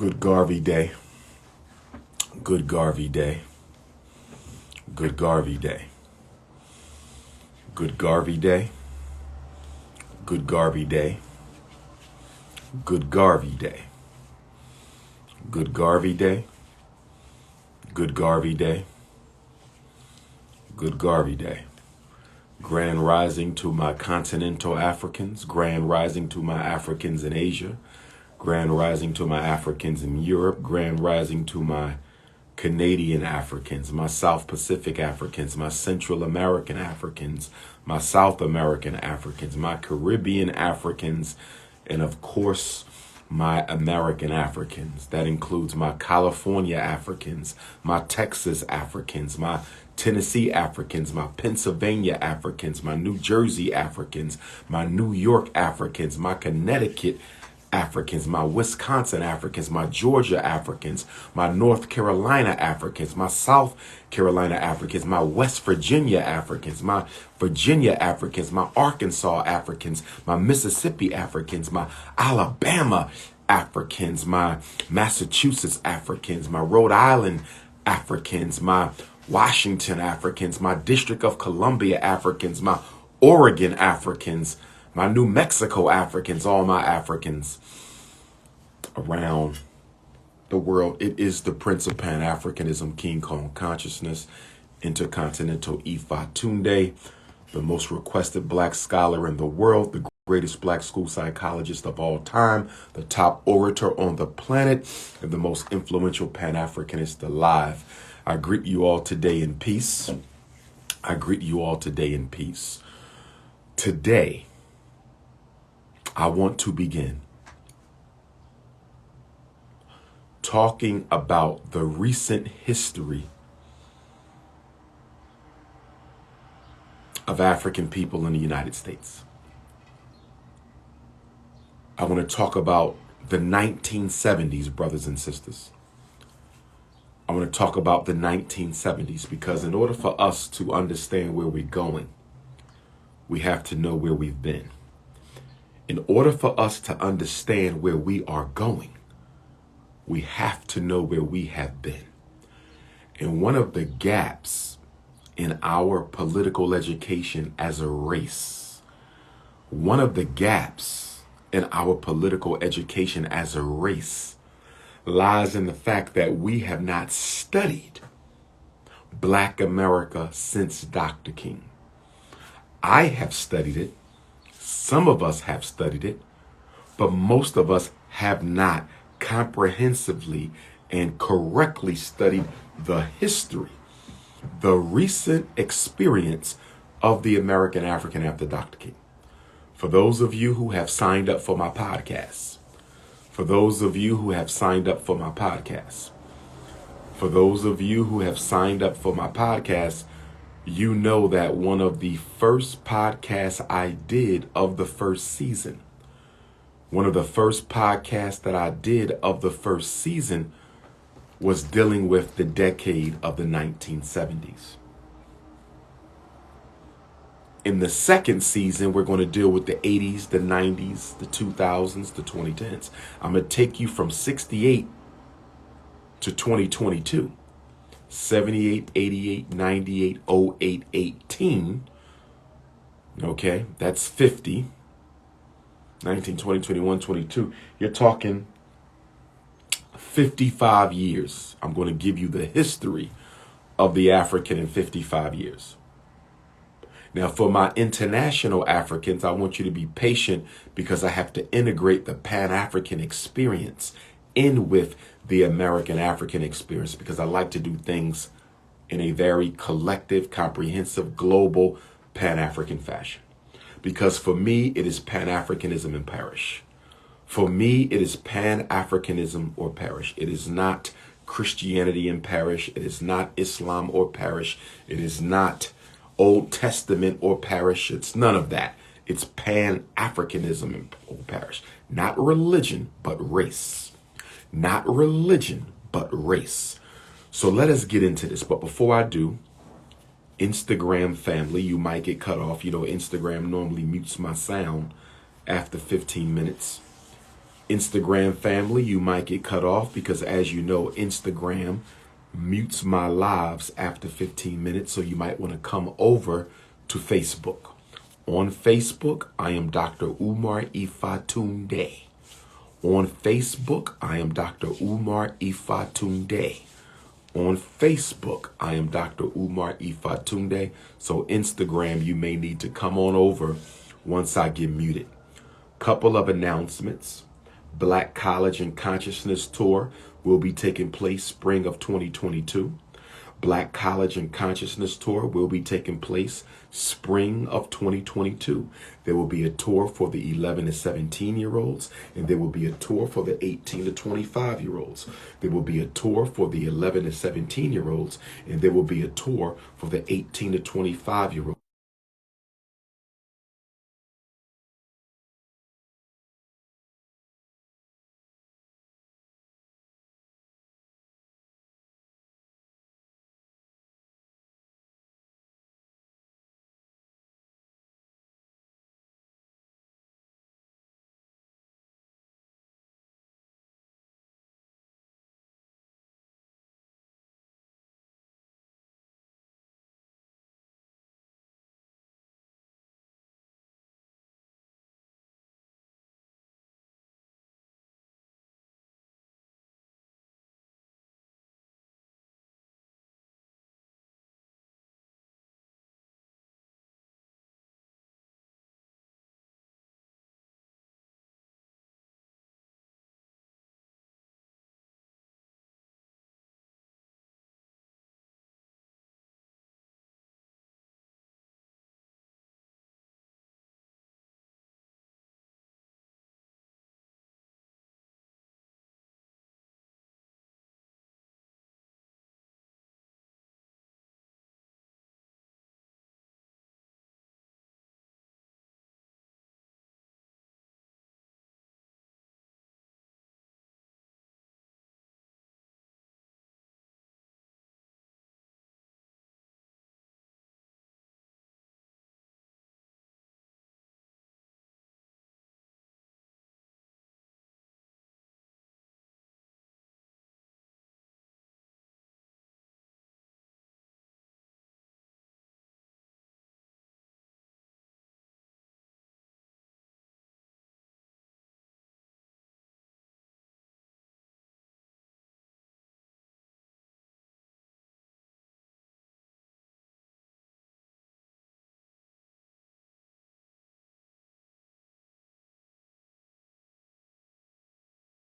Good Garvey Day. Good Garvey Day. Good Garvey Day. Good Garvey Day. Good Garvey Day. Good Garvey Day. Good Garvey Day. Good Garvey Day. Good Garvey Day. Grand rising to my continental Africans. Grand rising to my Africans in Asia. Grand rising to my Africans in Europe. Grand rising to my Canadian Africans, my South Pacific Africans, my Central American Africans, my South American Africans, my Caribbean Africans, and of course, my American Africans. That includes my California Africans, my Texas Africans, my Tennessee Africans, my Pennsylvania Africans, my New Jersey Africans, my New York Africans, my Connecticut Africans, my Wisconsin Africans, my Georgia Africans, my North Carolina Africans, my South Carolina Africans, my West Virginia Africans, my Virginia Africans, my Arkansas Africans, my Mississippi Africans, my Alabama Africans, my Massachusetts Africans, my Rhode Island Africans, my Washington Africans, my District of Columbia Africans, my Oregon Africans, my New Mexico Africans, all my Africans around the world. It is the Prince of Pan-Africanism, King Kong Consciousness, Intercontinental Ifa Tunde, the most requested black scholar in the world, the greatest black school psychologist of all time, the top orator on the planet, and the most influential Pan-Africanist alive. I greet you all today in peace. I greet you all today in peace. Today, I want to begin talking about the recent history of African people in the United States. I want to talk about the 1970s, brothers and sisters. I want to talk about the 1970s because in order for us to understand where we're going, we have to know where we've been. In order for us to understand where we are going, we have to know where we have been. And one of the gaps in our political education as a race, one of the gaps in our political education as a race lies in the fact that we have not studied Black America since Dr. King. I have studied it. Some of us have studied it, but most of us have not comprehensively and correctly studied the history, the recent experience of the American African after Dr. King. For those of you who have signed up for my podcast, for those of you who have signed up for my podcast, for those of you who have signed up for my podcast, you know that one of the first podcasts I did of the first season, one of the first podcasts that I did of the first season was dealing with the decade of the 1970s. In the second season, we're going to deal with the 80s, the 90s, the 2000s, the 2010s. I'm going to take you from 68 to 2022. 78, 88, 98, 08, 18. Okay, that's 50. 19, 20, 21, 22. You're talking 55 years. I'm going to give you the history of the African in 55 years. Now, for my international Africans, I want you to be patient because I have to integrate the Pan-African experience in with the American African experience because I like to do things in a very collective, comprehensive, global Pan-African fashion. Because for me, it is Pan-Africanism and perish. For me, it is Pan-Africanism or perish. It is not Christianity and perish. It is not Islam or perish. It is not Old Testament or perish. It's none of that. It's Pan-Africanism or perish. Not religion, but race. Not religion, but race. So let us get into this. But before I do, Instagram family, you might get cut off. You know, Instagram normally mutes my sound after 15 minutes. Instagram family, you might get cut off because, as you know, Instagram mutes my lives after 15 minutes. So you might want to come over to Facebook. On Facebook, I am Dr. Umar Ifatunde. On Facebook, I am Dr. Umar Ifatunde. On Facebook, I am Dr. Umar Ifatunde. So Instagram, you may need to come on over once I get muted. Couple of announcements. Black College and Consciousness Tour will be taking place spring of 2022. Black College and Consciousness Tour will be taking place spring of 2022. There will be a tour for the 11 to 17-year-olds, and there will be a tour for the 18 to 25-year-olds. There will be a tour for the 11 to 17-year-olds, and there will be a tour for the 18 to 25-year-olds.